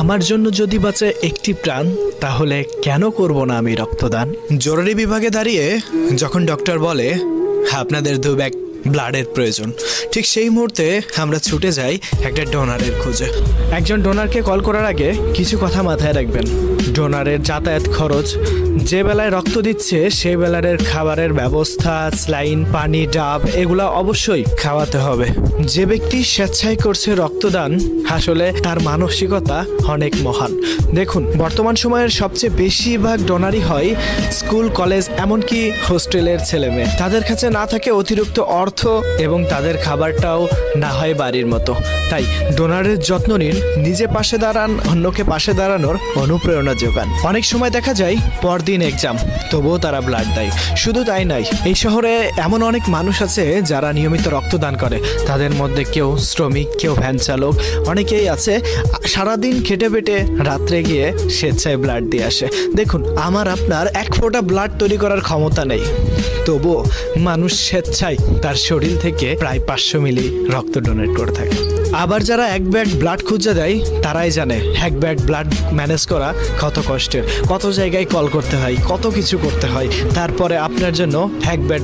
আমার জন্য যদি বাঁচে একটি প্রাণ, তাহলে কেন করব না আমি রক্তদান? জরুরি বিভাগে দাঁড়িয়ে যখন ডক্টর বলে আপনাদের 2 ব্যাগ ব্লাডের প্রয়োজন, ঠিক সেই মুহূর্তে আমরা ছুটে যাই একটা ডোনারের খোঁজে। একজন ডোনারকে কল করার আগে কিছু কথা মাথায় রাখবেন। ডোনারের যাতায়াত খরচ, যে বেলায় রক্ত দিচ্ছে সেই বেলার খাবারের ব্যবস্থা, স্লাইন, পানি, ডাব এগুলা অবশ্যই খাওয়াতে হবে। যে ব্যক্তি স্বেচ্ছায় করছে রক্তদান, আসলে তার মানসিকতা অনেক মহান। দেখুন, বর্তমান সময়ের সবচেয়ে বেশিরভাগ ডোনারই হয় স্কুল, কলেজ, এমনকি হোস্টেলের ছেলেমেয়ে। তাদের কাছে না থাকে অতিরিক্ত অর্থ এবং তাদের খাবারটাও না হয় বাড়ির মতো। তাই ডোনারের যত্ন নিন, নিজে পাশে দাঁড়ান, অন্যকে পাশে দাঁড়ানোর অনুপ্রেরণা যোগান। অনেক সময় দেখা যায় পরদিন এক্সাম, তবুও তারা ব্লাড দেয়। শুধু তাই নয়, এই শহরে এমন অনেক মানুষ আছে যারা নিয়মিত রক্তদান করে। তাদের মধ্যে কেউ শ্রমিক, কেউ ভ্যান চালক, অনেকেই আছে সারাদিন খেটে পেটে রাত্রে গিয়ে স্বেচ্ছায় ব্লাড দিয়ে আসে। দেখুন, আমার আপনার 1 ফোঁটা ব্লাড তৈরি করার ক্ষমতা নেই, তবুও মানুষ স্বেচ্ছায় তার শরীর থেকে প্রায় 500 মিলি রক্ত ডোনেট করে থাকে। আবার যারা 1 ব্যাগ ব্লাড খুঁজে দেয়, তারাই জানে 1 ব্যাগ ব্লাড ম্যানেজ করা কত কষ্টের, কত জায়গায় কল করতে হয়, কত কিছু করতে হয়। তারপরে আপনার জন্য 1 ব্যাগ